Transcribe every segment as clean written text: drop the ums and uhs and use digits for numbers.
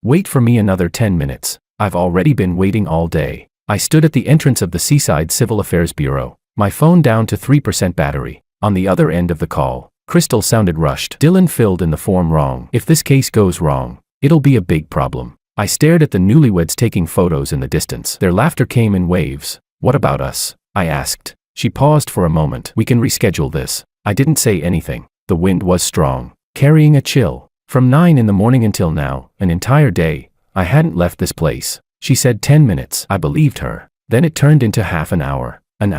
Wait for me another 10 minutes. I've already been waiting all day. I stood at the entrance of the Seaside Civil Affairs Bureau, my phone down to 3% battery. On the other end of the call, Crystal sounded rushed. Dylan filled in the form wrong. If this case goes wrong, it'll be a big problem. I stared at the newlyweds taking photos in the distance. Their laughter came in waves. What about us? I asked. She paused for a moment. We can reschedule this. I didn't say anything. The wind was strong, carrying a chill. From 9 in the morning until now, an entire day, I hadn't left this place. She said 10 minutes. I believed her. Then it turned into half an hour, an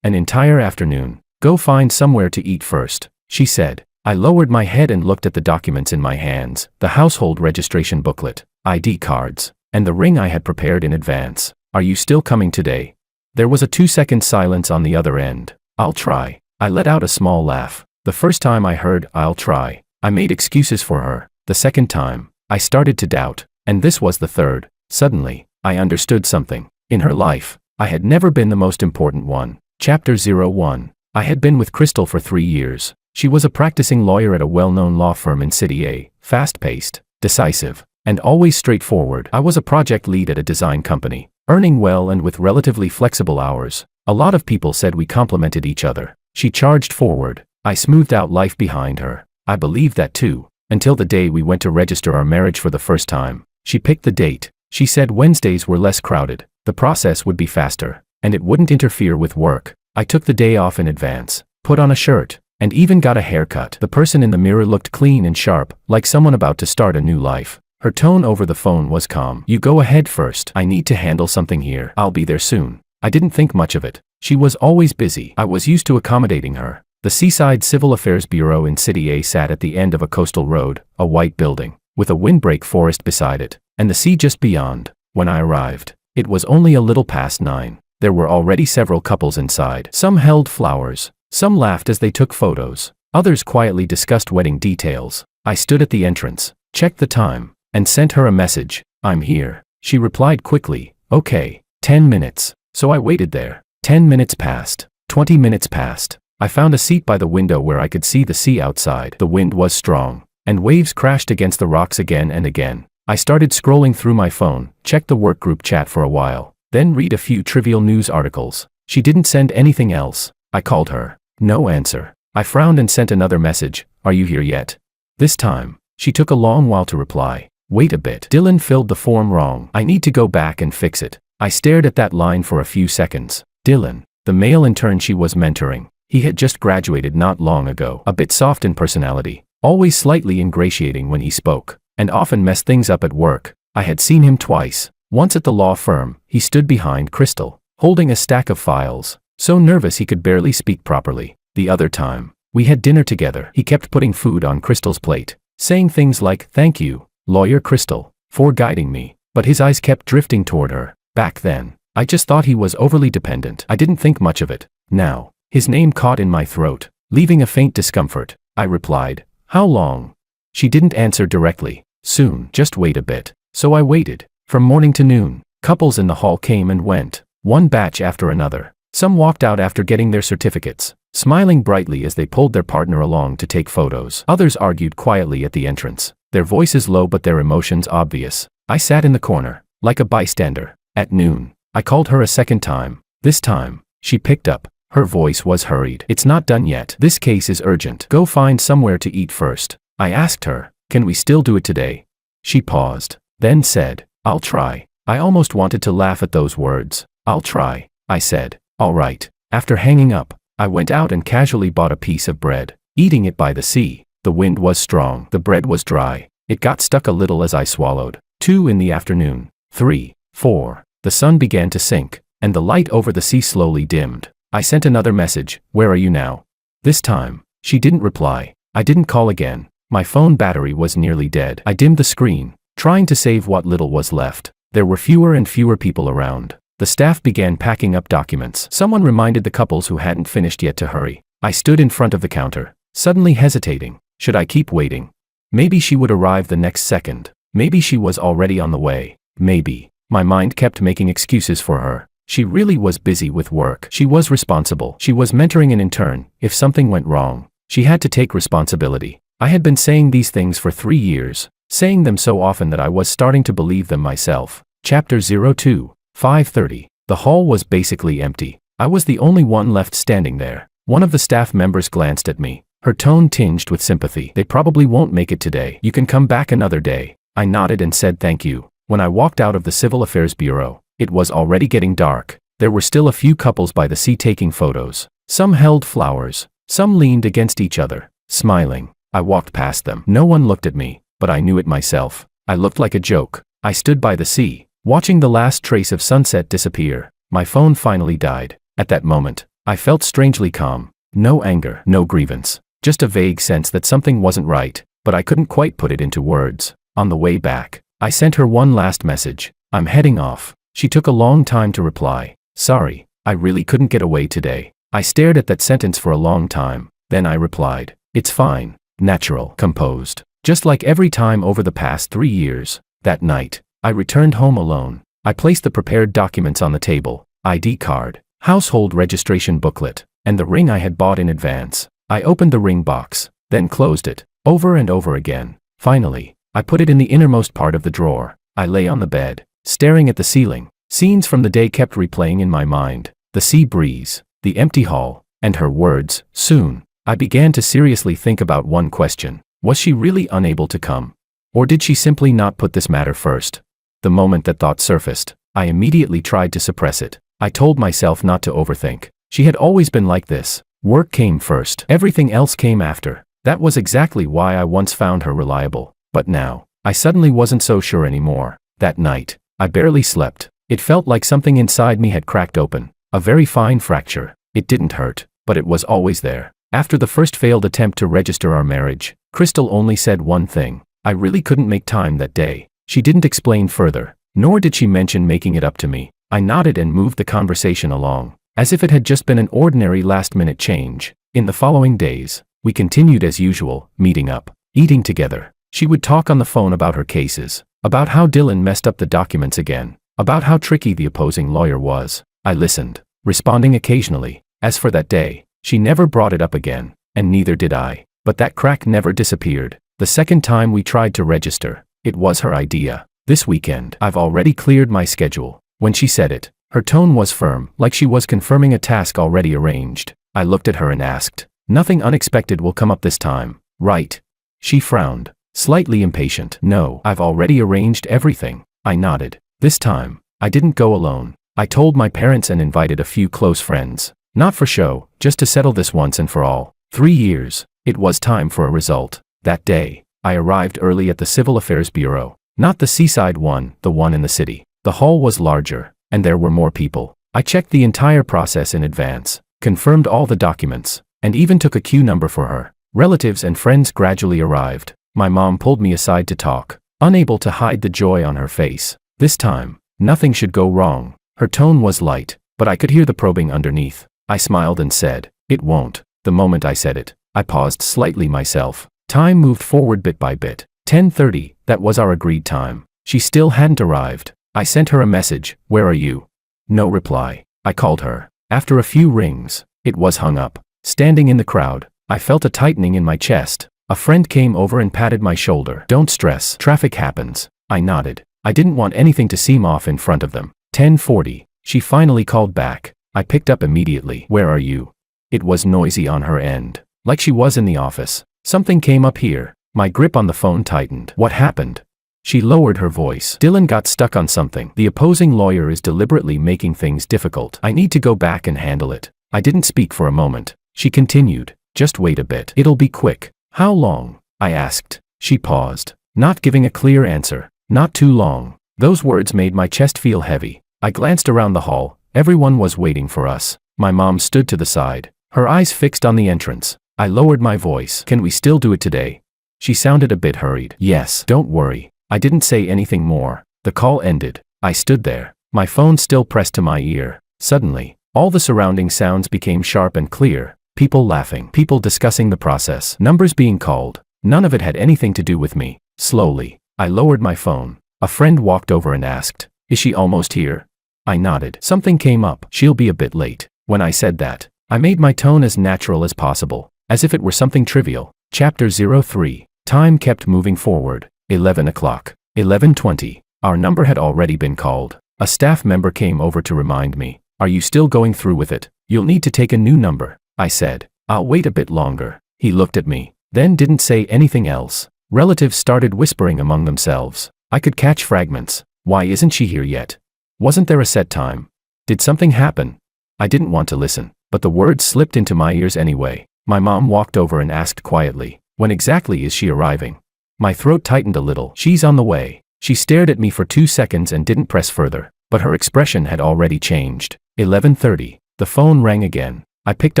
entire afternoon. Go find somewhere to eat first, she said. I lowered my head and looked at the documents in my hands, the household registration booklet, ID cards, and the ring I had prepared in advance. Are you still coming today? There was a 2-second silence on the other end. I'll try. I let out a small laugh. The first time I heard "I'll try," I made excuses for her. The second time, I started to doubt. And this was the third. Suddenly, I understood something. In her life, I had never been the most important one. Chapter 01. I had been with Crystal for 3 years. She was a practicing lawyer at a well-known law firm in City A, fast-paced, decisive, and always straightforward. I was a project lead at a design company, earning well and with relatively flexible hours. A lot of people said we complemented each other. She charged forward. I smoothed out life behind her. I believed that too, until the day we went to register our marriage for the first time. She picked the date. She said Wednesdays were less crowded, the process would be faster, and it wouldn't interfere with work. I took the day off in advance, put on a shirt, and even got a haircut. The person in the mirror looked clean and sharp, like someone about to start a new life. Her tone over the phone was calm. You go ahead first. I need to handle something here. I'll be there soon. I didn't think much of it. She was always busy. I was used to accommodating her. The Seaside Civil Affairs Bureau in City A sat at the end of a coastal road, a white building, with a windbreak forest beside it, and the sea just beyond. When I arrived, it was only a little past 9. There were already several couples inside. Some held flowers. Some laughed as they took photos. Others quietly discussed wedding details. I stood at the entrance, checked the time, and sent her a message. I'm here. She replied quickly, okay, 10 minutes. So I waited there. 10 minutes passed. 20 minutes passed. I found a seat by the window where I could see the sea outside. The wind was strong, and waves crashed against the rocks again and again. I started scrolling through my phone, checked the workgroup chat for a while, then read a few trivial news articles. She didn't send anything else. I called her. No answer. I frowned and sent another message. Are you here yet? This time, she took a long while to reply. Wait a bit. Dylan filled the form wrong. I need to go back and fix it. I stared at that line for a few seconds. Dylan, the male intern she was mentoring. He had just graduated not long ago. A bit soft in personality, always slightly ingratiating when he spoke, and often messed things up at work. I had seen him twice. Once at the law firm, he stood behind Crystal, holding a stack of files, so nervous he could barely speak properly. The other time, we had dinner together. He kept putting food on Crystal's plate, saying things like, thank you, Lawyer Crystal, for guiding me, but his eyes kept drifting toward her. Back then, I just thought he was overly dependent. I didn't think much of it. Now, his name caught in my throat, leaving a faint discomfort. I replied, how long? She didn't answer directly. Soon, just wait a bit. So I waited. From morning to noon, couples in the hall came and went, one batch after another. Some walked out after getting their certificates, smiling brightly as they pulled their partner along to take photos. Others argued quietly at the entrance, their voices low but their emotions obvious. I sat in the corner, like a bystander. At noon, I called her a second time. This time, she picked up. Her voice was hurried. It's not done yet. This case is urgent. Go find somewhere to eat first. I asked her, can we still do it today? She paused, then said, I'll try. I almost wanted to laugh at those words. I'll try. I said, all right. After hanging up, I went out and casually bought a piece of bread, eating it by the sea. The wind was strong. The bread was dry. It got stuck a little as I swallowed. 2 in the afternoon. 3, 4. The sun began to sink, and the light over the sea slowly dimmed. I sent another message, where are you now? This time, she didn't reply. I didn't call again. My phone battery was nearly dead. I dimmed the screen, trying to save what little was left. There were fewer and fewer people around. The staff began packing up documents. Someone reminded the couples who hadn't finished yet to hurry. I stood in front of the counter, suddenly hesitating. Should I keep waiting? Maybe she would arrive the next second. Maybe she was already on the way. Maybe. My mind kept making excuses for her. She really was busy with work. She was responsible. She was mentoring an intern. If something went wrong, she had to take responsibility. I had been saying these things for 3 years, saying them so often that I was starting to believe them myself. Chapter 02, 5:30. The hall was basically empty. I was the only one left standing there. One of the staff members glanced at me, her tone tinged with sympathy. They probably won't make it today. You can come back another day. I nodded and said thank you. When I walked out of the Civil Affairs Bureau, it was already getting dark. There were still a few couples by the sea taking photos. Some held flowers. Some leaned against each other, smiling. I walked past them. No one looked at me, but I knew it myself. I looked like a joke. I stood by the sea, watching the last trace of sunset disappear. My phone finally died. At that moment, I felt strangely calm. No anger, no grievance. Just a vague sense that something wasn't right, but I couldn't quite put it into words. On the way back, I sent her one last message. I'm heading off. She took a long time to reply. Sorry, I really couldn't get away today. I stared at that sentence for a long time. Then I replied, it's fine, natural, composed. Just like every time over the past 3 years. That night, I returned home alone. I placed the prepared documents on the table, ID card, household registration booklet, and the ring I had bought in advance. I opened the ring box, then closed it, over and over again. Finally, I put it in the innermost part of the drawer. I lay on the bed, staring at the ceiling. Scenes from the day kept replaying in my mind. The sea breeze, the empty hall, and her words, soon. I began to seriously think about one question. Was she really unable to come? Or did she simply not put this matter first? The moment that thought surfaced, I immediately tried to suppress it. I told myself not to overthink. She had always been like this. Work came first. Everything else came after. That was exactly why I once found her reliable. But now, I suddenly wasn't so sure anymore. That night, I barely slept. It felt like something inside me had cracked open. A very fine fracture. It didn't hurt, but it was always there. After the first failed attempt to register our marriage, Crystal only said one thing. I really couldn't make time that day. She didn't explain further, nor did she mention making it up to me. I nodded and moved the conversation along, as if it had just been an ordinary last-minute change. In the following days, we continued as usual, meeting up, eating together. She would talk on the phone about her cases, about how Dylan messed up the documents again, about how tricky the opposing lawyer was. I listened, responding occasionally. As for that day, she never brought it up again, and neither did I. But that crack never disappeared. The second time we tried to register, it was her idea. This weekend, I've already cleared my schedule. When she said it, her tone was firm, like she was confirming a task already arranged. I looked at her and asked, nothing unexpected will come up this time, right? She frowned, slightly impatient. No, I've already arranged everything. I nodded. This time, I didn't go alone. I told my parents and invited a few close friends. Not for show, just to settle this once and for all. 3 years. It was time for a result. That day, I arrived early at the Civil Affairs Bureau. Not the seaside one, the one in the city. The hall was larger, and there were more people. I checked the entire process in advance, confirmed all the documents, and even took a queue number for her. Relatives and friends gradually arrived. My mom pulled me aside to talk, unable to hide the joy on her face. This time, nothing should go wrong. Her tone was light, but I could hear the probing underneath. I smiled and said, it won't. The moment I said it, I paused slightly myself. Time moved forward bit by bit. 10:30, that was our agreed time. She still hadn't arrived. I sent her a message, where are you? No reply. I called her. After a few rings, it was hung up. Standing in the crowd, I felt a tightening in my chest. A friend came over and patted my shoulder. Don't stress, traffic happens. I nodded. I didn't want anything to seem off in front of them. 10:40, she finally called back. I picked up immediately. Where are you? It was noisy on her end, like she was in the office. Something came up here. My grip on the phone tightened. What happened? She lowered her voice. Dylan got stuck on something. The opposing lawyer is deliberately making things difficult. I need to go back and handle it. I didn't speak for a moment. She continued. Just wait a bit. It'll be quick. How long? I asked. She paused, not giving a clear answer. Not too long. Those words made my chest feel heavy. I glanced around the hall. Everyone was waiting for us. My mom stood to the side, her eyes fixed on the entrance. I lowered my voice. Can we still do it today? She sounded a bit hurried. Yes, don't worry. I didn't say anything more. The call ended. I stood there, my phone still pressed to my ear. Suddenly, all the surrounding sounds became sharp and clear. People laughing, people discussing the process, numbers being called. None of it had anything to do with me. Slowly, I lowered my phone. A friend walked over and asked, is she almost here? I nodded. Something came up. She'll be a bit late. When I said that, I made my tone as natural as possible, as if it were something trivial. Chapter 03. Time kept moving forward. 11 o'clock. 11:20. Our number had already been called. A staff member came over to remind me. Are you still going through with it? You'll need to take a new number. I said. I'll wait a bit longer. He looked at me, then didn't say anything else. Relatives started whispering among themselves. I could catch fragments. Why isn't she here yet? Wasn't there a set time? Did something happen? I didn't want to listen, but the words slipped into my ears anyway. My mom walked over and asked quietly, when exactly is she arriving? My throat tightened a little. She's on the way. She stared at me for 2 seconds and didn't press further, but her expression had already changed. 11:30. The phone rang again. I picked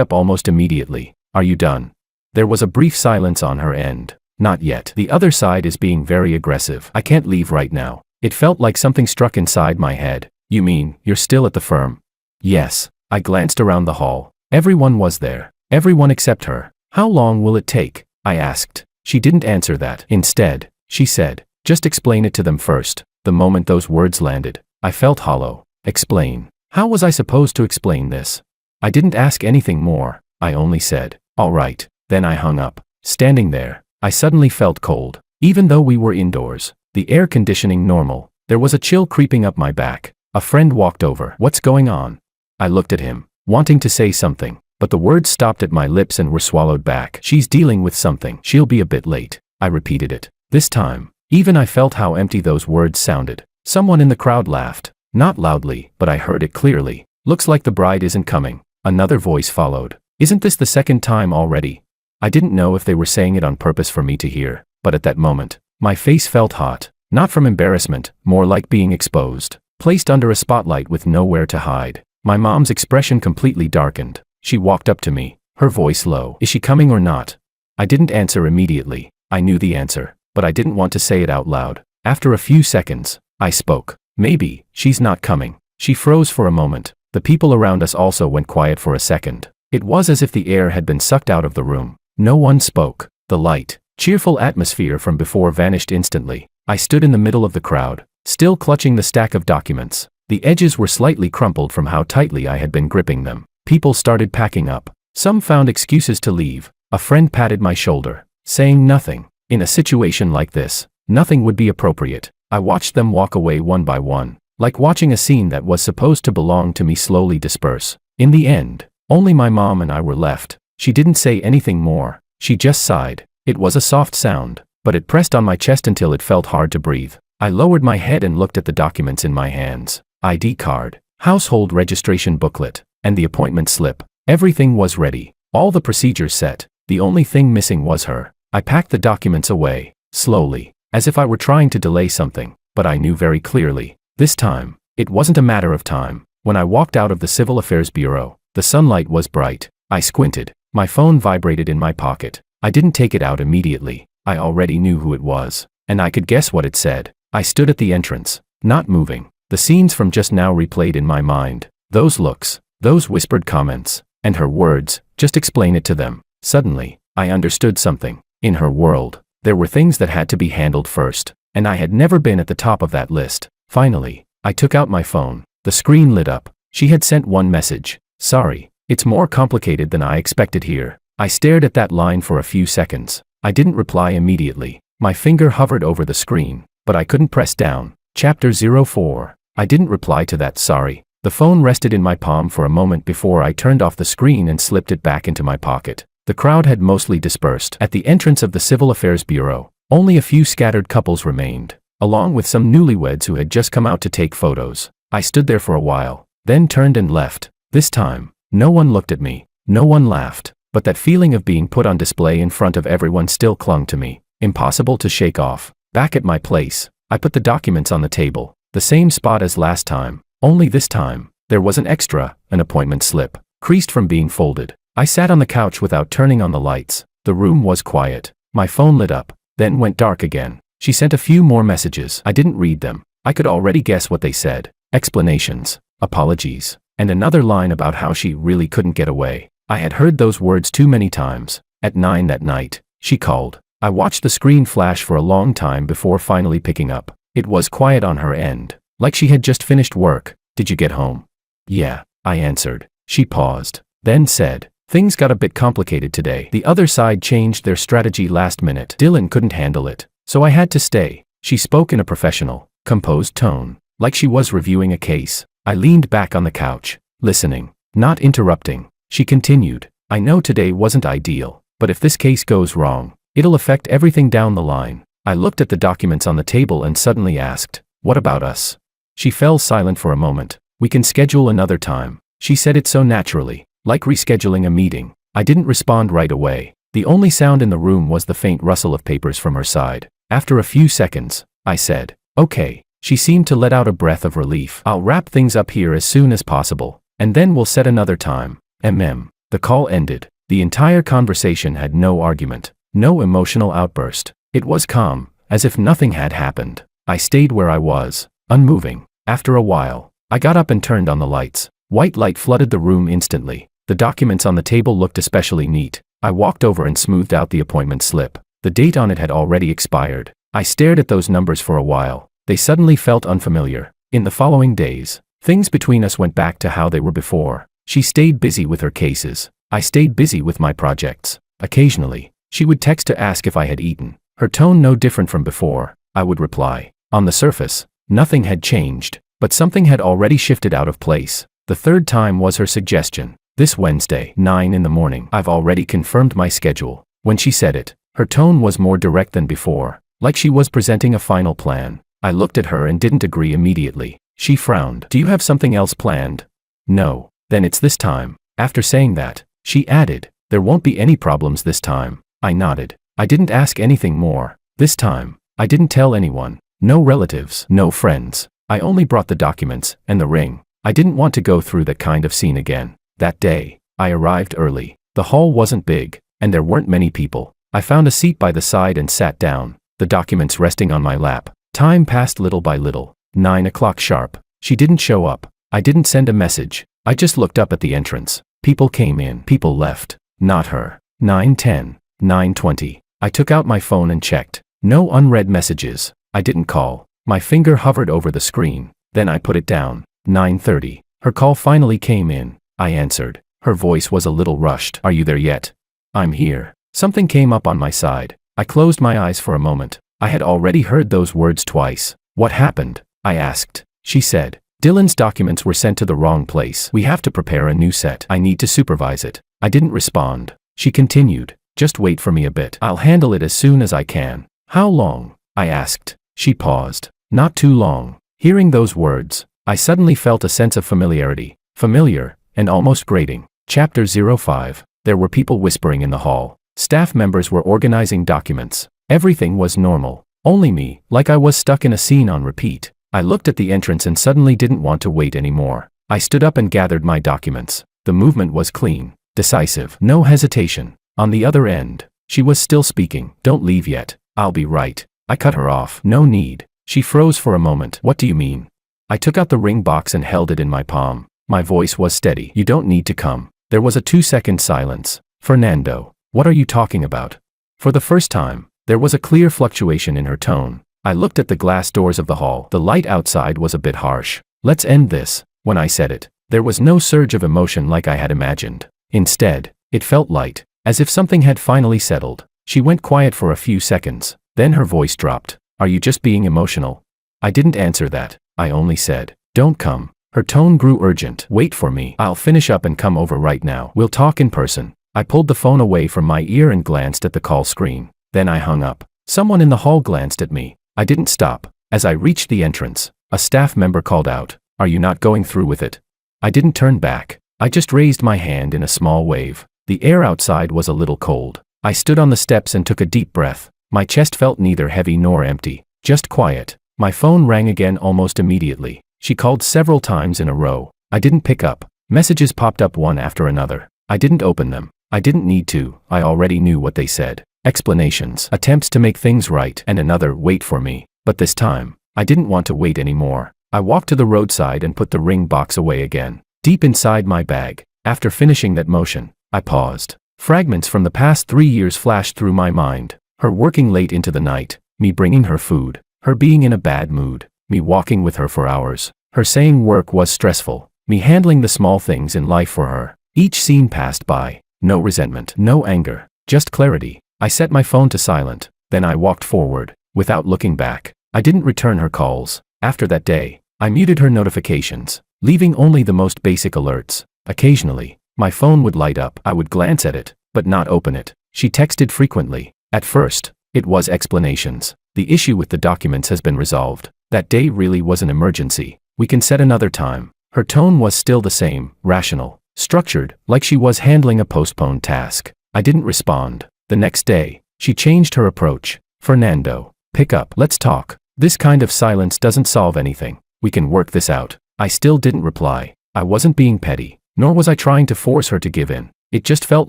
up almost immediately. Are you done? There was a brief silence on her end. Not yet. The other side is being very aggressive. I can't leave right now. It felt like something struck inside my head. You mean, you're still at the firm? Yes. I glanced around the hall. Everyone was there. Everyone except her. How long will it take? I asked. She didn't answer that. Instead, she said, just explain it to them first. The moment those words landed, I felt hollow. Explain. How was I supposed to explain this? I didn't ask anything more. I only said, all right. Then I hung up. Standing there, I suddenly felt cold. Even though we were indoors, the air conditioning normal, there was a chill creeping up my back. A friend walked over. What's going on? I looked at him, wanting to say something, but the words stopped at my lips and were swallowed back. She's dealing with something. She'll be a bit late. I repeated it. This time, even I felt how empty those words sounded. Someone in the crowd laughed. Not loudly, but I heard it clearly. Looks like the bride isn't coming. Another voice followed. Isn't this the second time already? I didn't know if they were saying it on purpose for me to hear, but at that moment, my face felt hot. Not from embarrassment, more like being exposed. Placed under a spotlight with nowhere to hide. My mom's expression completely darkened. She walked up to me, her voice low. Is she coming or not? I didn't answer immediately. I knew the answer, but I didn't want to say it out loud. After a few seconds, I spoke. Maybe, she's not coming. She froze for a moment. The people around us also went quiet for a second. It was as if the air had been sucked out of the room. No one spoke. The light, cheerful atmosphere from before vanished instantly. I stood in the middle of the crowd, still clutching the stack of documents. The edges were slightly crumpled from how tightly I had been gripping them. People started packing up. Some found excuses to leave. A friend patted my shoulder, saying nothing. In a situation like this, nothing would be appropriate. I watched them walk away one by one, like watching a scene that was supposed to belong to me slowly disperse. In the end, only my mom and I were left. She didn't say anything more. She just sighed. It was a soft sound, but it pressed on my chest until it felt hard to breathe. I lowered my head and looked at the documents in my hands. ID card, household registration booklet, and the appointment slip. Everything was ready. All the procedures set. The only thing missing was her. I packed the documents away, slowly, as if I were trying to delay something, but I knew very clearly. This time, it wasn't a matter of time. When I walked out of the Civil Affairs Bureau, the sunlight was bright. I squinted. My phone vibrated in my pocket. I didn't take it out immediately. I already knew who it was, and I could guess what it said. I stood at the entrance, not moving. The scenes from just now replayed in my mind. Those looks, those whispered comments, and her words, just explain it to them. Suddenly, I understood something. In her world, there were things that had to be handled first, and I had never been at the top of that list. Finally, I took out my phone. The screen lit up. She had sent one message. Sorry, it's more complicated than I expected here. I stared at that line for a few seconds. I didn't reply immediately. My finger hovered over the screen, but I couldn't press down. Chapter 04. I didn't reply to that sorry. The phone rested in my palm for a moment before I turned off the screen and slipped it back into my pocket. The crowd had mostly dispersed. At the entrance of the Civil Affairs Bureau, only a few scattered couples remained, along with some newlyweds who had just come out to take photos. I stood there for a while, then turned and left. This time, no one looked at me. No one laughed. But that feeling of being put on display in front of everyone still clung to me. Impossible to shake off. Back at my place, I put the documents on the table. The same spot as last time. Only this time, there was an extra, an appointment slip, creased from being folded. I sat on the couch without turning on the lights. The room was quiet. My phone lit up, then went dark again. She sent a few more messages. I didn't read them. I could already guess what they said. Explanations, apologies, and another line about how she really couldn't get away. I had heard those words too many times. At 9 that night, she called. I watched the screen flash for a long time before finally picking up. It was quiet on her end, like she had just finished work. Did you get home? Yeah, I answered. She paused, then said, things got a bit complicated today. The other side changed their strategy last minute. Dylan couldn't handle it. so I had to stay. She spoke in a professional, composed tone, like she was reviewing a case. I leaned back on the couch, listening, not interrupting. She continued, I know today wasn't ideal, but if this case goes wrong, it'll affect everything down the line. I looked at the documents on the table and suddenly asked, what about us? She fell silent for a moment. We can schedule another time. She said it so naturally, like rescheduling a meeting. I didn't respond right away. The only sound in the room was the faint rustle of papers from her side. After a few seconds, I said, okay. She seemed to let out a breath of relief. I'll wrap things up here as soon as possible, and then we'll set another time. The call ended. The entire conversation had no argument, no emotional outburst. It was calm, as if nothing had happened. I stayed where I was, unmoving. After a while, I got up and turned on the lights. White light flooded the room instantly. The documents on the table looked especially neat. I walked over and smoothed out the appointment slip. The date on it had already expired. I stared at those numbers for a while. They suddenly felt unfamiliar. In the following days, things between us went back to how they were before. She stayed busy with her cases. I stayed busy with my projects. Occasionally, she would text to ask if I had eaten. Her tone no different from before. I would reply. On the surface, nothing had changed, but something had already shifted out of place. The third time was her suggestion. This Wednesday, 9 in the morning. I've already confirmed my schedule. When she said it, her tone was more direct than before, like she was presenting a final plan. I looked at her and didn't agree immediately. She frowned. Do you have something else planned? No. Then it's this time. After saying that, she added, there won't be any problems this time. I nodded. I didn't ask anything more. This time, I didn't tell anyone. No relatives, no friends. I only brought the documents and the ring. I didn't want to go through that kind of scene again. That day, I arrived early. The hall wasn't big, and there weren't many people. I found a seat by the side and sat down, the documents resting on my lap. Time passed little by little. 9 o'clock sharp. She didn't show up. I didn't send a message. I just looked up at the entrance. People came in, people left. Not her. 9:10, 9:20. I took out my phone and checked. No unread messages. I didn't call. My finger hovered over the screen. Then I put it down. 9:30. Her call finally came in. I answered. Her voice was a little rushed. Are you there yet? I'm here. Something came up on my side. I closed my eyes for a moment. I had already heard those words twice. What happened? I asked. She said, Dylan's documents were sent to the wrong place. We have to prepare a new set. I need to supervise it. I didn't respond. She continued, just wait for me a bit. I'll handle it as soon as I can. How long? I asked. She paused. Not too long. Hearing those words, I suddenly felt a sense of familiarity. Familiar, and almost grating. Chapter 05. There were people whispering in the hall. Staff members were organizing documents. Everything was normal. Only me, like I was stuck in a scene on repeat. I looked at the entrance and suddenly didn't want to wait anymore. I stood up and gathered my documents. The movement was clean, decisive, no hesitation. On the other end, she was still speaking. Don't leave yet. I'll be right. I cut her off. No need. She froze for a moment. What do you mean? I took out the ring box and held it in my palm. My voice was steady. You don't need to come. There was a 2-second silence. Fernando, what are you talking about? For the first time, there was a clear fluctuation in her tone. I looked at the glass doors of the hall. The light outside was a bit harsh. Let's end this. When I said it, there was no surge of emotion like I had imagined. Instead, it felt light, as if something had finally settled. She went quiet for a few seconds. Then her voice dropped. Are you just being emotional? I didn't answer that. I only said, don't come. Her tone grew urgent. Wait for me. I'll finish up and come over right now. We'll talk in person. I pulled the phone away from my ear and glanced at the call screen. Then I hung up. Someone in the hall glanced at me. I didn't stop. As I reached the entrance, a staff member called out, Are you not going through with it? I didn't turn back. I just raised my hand in a small wave. The air outside was a little cold. I stood on the steps and took a deep breath. My chest felt neither heavy nor empty, just quiet. My phone rang again almost immediately. She called several times in a row. I didn't pick up. Messages popped up one after another. I didn't open them. I didn't need to. I already knew what they said. Explanations, attempts to make things right, and another wait for me. But this time, I didn't want to wait anymore. I walked to the roadside and put the ring box away again, deep inside my bag. After finishing that motion, I paused. Fragments from the past 3 years flashed through my mind. Her working late into the night, me bringing her food, her being in a bad mood, me walking with her for hours, her saying work was stressful, me handling the small things in life for her. Each scene passed by. No resentment, no anger, just clarity. I set my phone to silent. Then I walked forward, without looking back. I didn't return her calls. After that day, I muted her notifications, leaving only the most basic alerts. Occasionally, my phone would light up. I would glance at it, but not open it. She texted frequently. At first, it was explanations. The issue with the documents has been resolved. That day really was an emergency. We can set another time. Her tone was still the same, rational, structured, like she was handling a postponed task. I didn't respond. The next day, she changed her approach. Fernando, pick up. Let's talk. This kind of silence doesn't solve anything. We can work this out. I still didn't reply. I wasn't being petty, nor was I trying to force her to give in. It just felt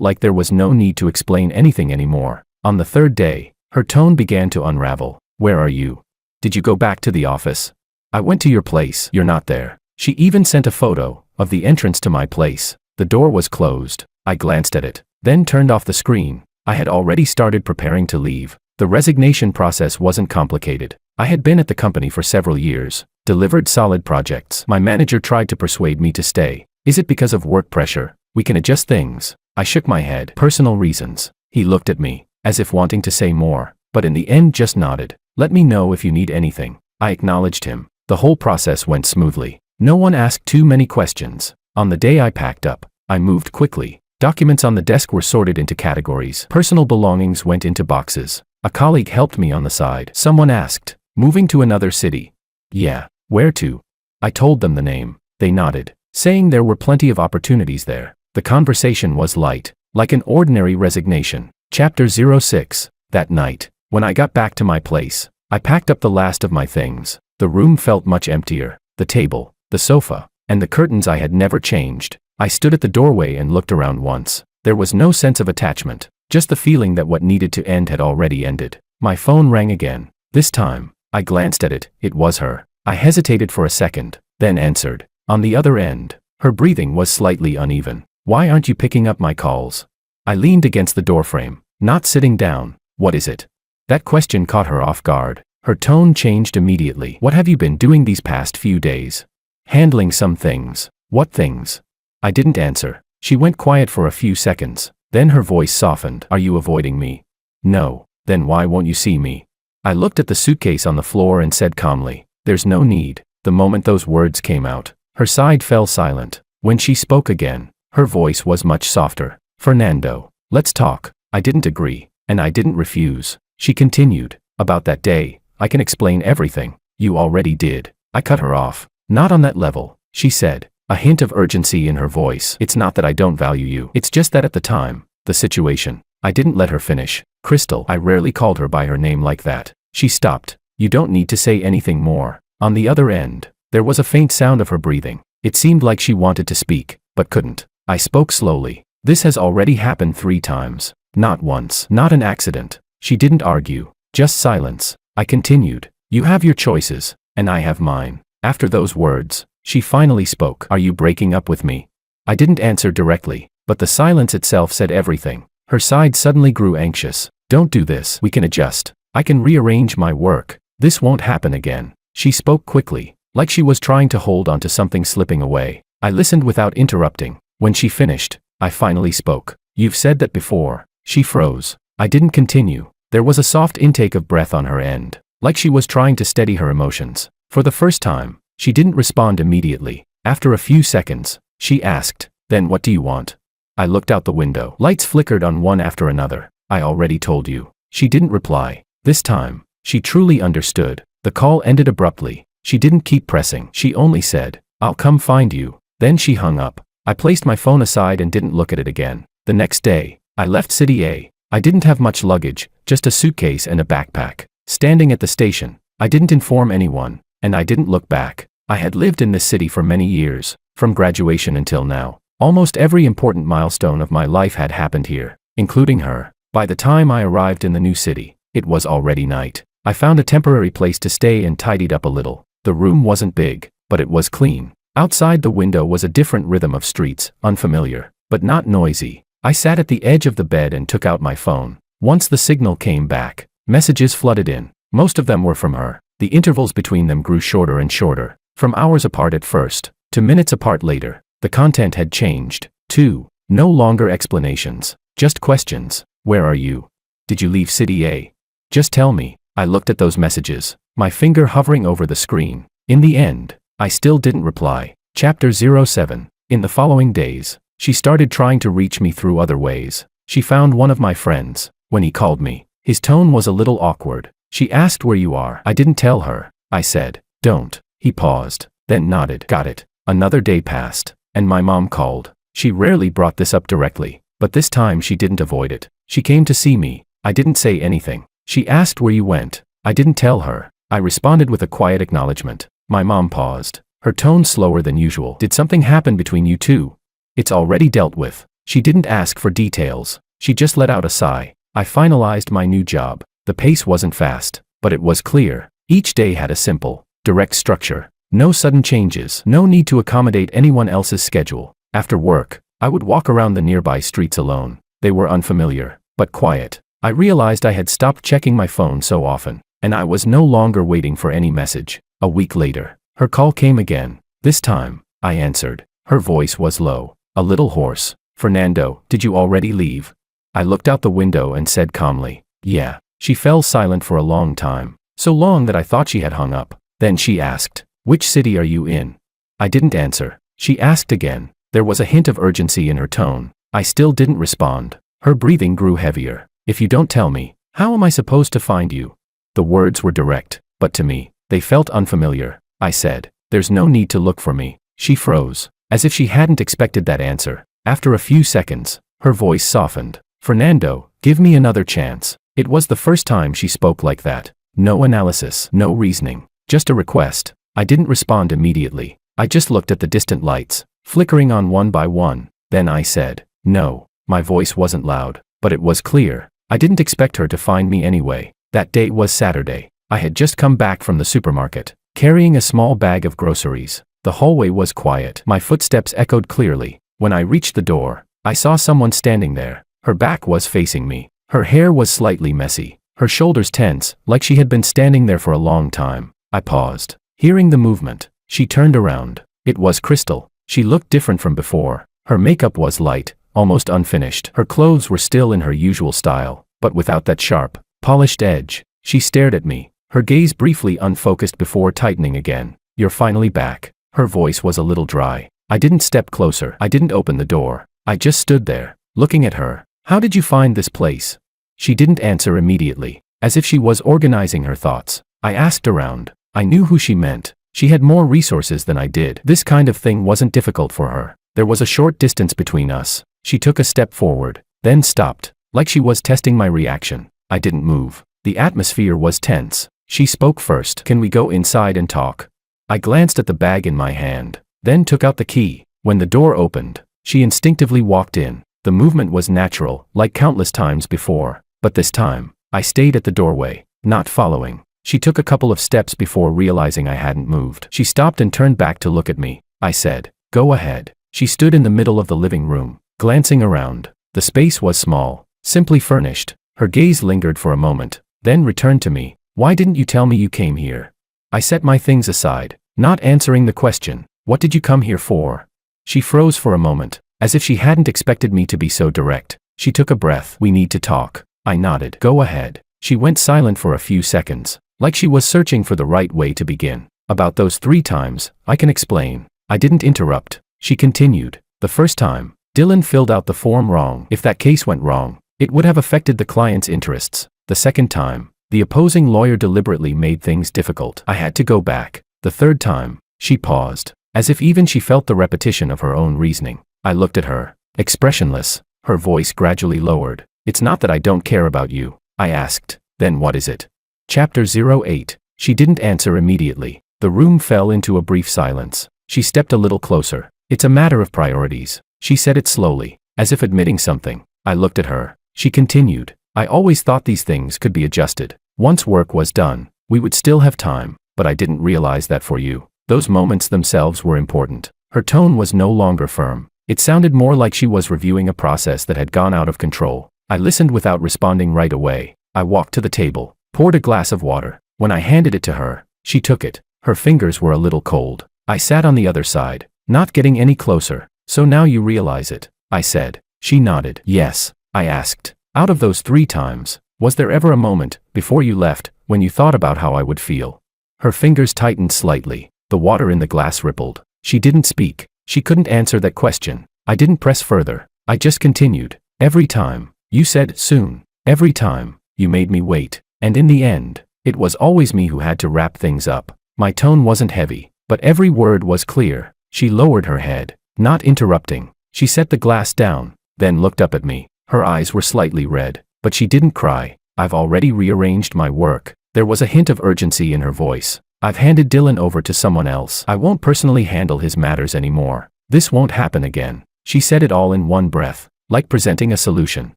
like there was no need to explain anything anymore. On the third day, her tone began to unravel. Where are you? Did you go back to the office? I went to your place. You're not there. She even sent a photo of the entrance to my place. The door was closed. I glanced at it, then turned off the screen. I had already started preparing to leave. The resignation process wasn't complicated. I had been at the company for several years, delivered solid projects. My manager tried to persuade me to stay. Is it because of work pressure? We can adjust things. I shook my head. Personal reasons. He looked at me, as if wanting to say more, but in the end just nodded. Let me know if you need anything. I acknowledged him. The whole process went smoothly. No one asked too many questions. On the day I packed up, I moved quickly. Documents on the desk were sorted into categories. Personal belongings went into boxes. A colleague helped me on the side. Someone asked, moving to another city? Yeah. Where to? I told them the name. They nodded, saying there were plenty of opportunities there. The conversation was light, like an ordinary resignation. Chapter 06. That night, when I got back to my place, I packed up the last of my things. The room felt much emptier. The table, the sofa, and the curtains I had never changed. I stood at the doorway and looked around once. There was no sense of attachment, just the feeling that what needed to end had already ended. My phone rang again. This time, I glanced at it. It was her. I hesitated for a second, then answered. On the other end, her breathing was slightly uneven. Why aren't you picking up my calls? I leaned against the doorframe, not sitting down. What is it? That question caught her off guard. Her tone changed immediately. What have you been doing these past few days? Handling some things. What things? I didn't answer. She went quiet for a few seconds. Then her voice softened. Are you avoiding me? No. Then why won't you see me? I looked at the suitcase on the floor and said calmly, there's no need. The moment those words came out, her side fell silent. When she spoke again, her voice was much softer. Fernando, let's talk. I didn't agree, and I didn't refuse. She continued, about that day, I can explain everything. You already did. I cut her off. Not on that level, she said, a hint of urgency in her voice. It's not that I don't value you. It's just that at the time, the situation. I didn't let her finish. Crystal, I rarely called her by her name like that. She stopped. You don't need to say anything more. On the other end, there was a faint sound of her breathing. It seemed like she wanted to speak, but couldn't. I spoke slowly. This has already happened 3 times. Not once. Not an accident. She didn't argue. Just silence. I continued. You have your choices, and I have mine. After those words, she finally spoke. Are you breaking up with me? I didn't answer directly, but the silence itself said everything. Her side suddenly grew anxious. Don't do this. We can adjust. I can rearrange my work. This won't happen again. She spoke quickly, like she was trying to hold onto something slipping away. I listened without interrupting. When she finished, I finally spoke. You've said that before. She froze. I didn't continue. There was a soft intake of breath on her end, like she was trying to steady her emotions. For the first time, she didn't respond immediately. After a few seconds, she asked, then what do you want? I looked out the window. Lights flickered on one after another. I already told you. She didn't reply. This time, she truly understood. The call ended abruptly. She didn't keep pressing. She only said, I'll come find you. Then she hung up. I placed my phone aside and didn't look at it again. The next day, I left City A. I didn't have much luggage, just a suitcase and a backpack. Standing at the station, I didn't inform anyone, and I didn't look back. I had lived in this city for many years, from graduation until now. Almost every important milestone of my life had happened here, including her. By the time I arrived in the new city, it was already night. I found a temporary place to stay and tidied up a little. The room wasn't big, but it was clean. Outside the window was a different rhythm of streets, unfamiliar, but not noisy. I sat at the edge of the bed and took out my phone. Once the signal came back, messages flooded in. Most of them were from her. The intervals between them grew shorter and shorter, from hours apart at first, to minutes apart later. The content had changed, too. No longer explanations, just questions. Where are you? Did you leave City A? Just tell me. I looked at those messages, my finger hovering over the screen. In the end, I still didn't reply. Chapter 07. In the following days, she started trying to reach me through other ways. She found one of my friends. When he called me, his tone was a little awkward. She asked where you are. I didn't tell her. I said, don't. He paused, then nodded. Got it. Another day passed, and my mom called. She rarely brought this up directly, but this time she didn't avoid it. She came to see me. I didn't say anything. She asked where you went. I didn't tell her. I responded with a quiet acknowledgement. My mom paused, her tone slower than usual. Did something happen between you two? It's already dealt with. She didn't ask for details. She just let out a sigh. I finalized my new job. The pace wasn't fast, but it was clear. Each day had a simple, direct structure. No sudden changes. No need to accommodate anyone else's schedule. After work, I would walk around the nearby streets alone. They were unfamiliar, but quiet. I realized I had stopped checking my phone so often, and I was no longer waiting for any message. A week later, her call came again. This time, I answered. Her voice was low, a little hoarse. Fernando, did you already leave? I looked out the window and said calmly, yeah. She fell silent for a long time, so long that I thought she had hung up. Then she asked, which city are you in? I didn't answer. She asked again. There was a hint of urgency in her tone. I still didn't respond. Her breathing grew heavier. If you don't tell me, how am I supposed to find you? The words were direct, but to me, they felt unfamiliar. I said, there's no need to look for me. She froze, as if she hadn't expected that answer. After a few seconds, her voice softened. Fernando, give me another chance. It was the first time she spoke like that. No analysis, no reasoning, just a request. I didn't respond immediately. I just looked at the distant lights, flickering on one by one. Then I said, no. My voice wasn't loud, but it was clear. I didn't expect her to find me anyway. That day was Saturday. I had just come back from the supermarket, carrying a small bag of groceries. The hallway was quiet. My footsteps echoed clearly. When I reached the door, I saw someone standing there. Her back was facing me. Her hair was slightly messy, her shoulders tense, like she had been standing there for a long time. I paused. Hearing the movement, she turned around. It was Crystal. She looked different from before. Her makeup was light, almost unfinished. Her clothes were still in her usual style, but without that sharp, polished edge. She stared at me, her gaze briefly unfocused before tightening again. You're finally back. Her voice was a little dry. I didn't step closer. I didn't open the door. I just stood there, looking at her. How did you find this place? She didn't answer immediately, as if she was organizing her thoughts. I asked around. I knew who she meant. She had more resources than I did. This kind of thing wasn't difficult for her. There was a short distance between us. She took a step forward, then stopped, like she was testing my reaction. I didn't move. The atmosphere was tense. She spoke first. Can we go inside and talk? I glanced at the bag in my hand, then took out the key. When the door opened, she instinctively walked in. The movement was natural, like countless times before, but this time, I stayed at the doorway, not following. She took a couple of steps before realizing I hadn't moved. She stopped and turned back to look at me. I said, go ahead. She stood in the middle of the living room, glancing around. The space was small, simply furnished. Her gaze lingered for a moment, then returned to me. Why didn't you tell me you came here? I set my things aside, not answering the question. What did you come here for? She froze for a moment, as if she hadn't expected me to be so direct. She took a breath. We need to talk. I nodded. Go ahead. She went silent for a few seconds, like she was searching for the right way to begin. About those 3 times, I can explain. I didn't interrupt. She continued. The first time, Dylan filled out the form wrong. If that case went wrong, it would have affected the client's interests. The second time, the opposing lawyer deliberately made things difficult. I had to go back. The third time, she paused, as if even she felt the repetition of her own reasoning. I looked at her, expressionless. Her voice gradually lowered. It's not that I don't care about you, I asked. Then what is it? Chapter 08. She didn't answer immediately. The room fell into a brief silence. She stepped a little closer. It's a matter of priorities. She said it slowly, as if admitting something. I looked at her. She continued. I always thought these things could be adjusted. Once work was done, we would still have time, but I didn't realize that for you. Those moments themselves were important. Her tone was no longer firm. It sounded more like she was reviewing a process that had gone out of control. I listened without responding right away. I walked to the table, poured a glass of water. When I handed it to her, she took it. Her fingers were a little cold. I sat on the other side, not getting any closer. So now you realize it, I said. She nodded. Yes. I asked. Out of those 3 times, was there ever a moment, before you left, when you thought about how I would feel. Her fingers tightened slightly. The water in the glass rippled. She didn't speak. She couldn't answer that question. I didn't press further. I just continued. Every time you said soon. Every time you made me wait. And in the end, it was always me who had to wrap things up. My tone wasn't heavy, but every word was clear. She lowered her head, not interrupting. She set the glass down, then looked up at me. Her eyes were slightly red, but she didn't cry. I've already rearranged my work. There was a hint of urgency in her voice. I've handed Dylan over to someone else. I won't personally handle his matters anymore. This won't happen again. She said it all in one breath, like presenting a solution.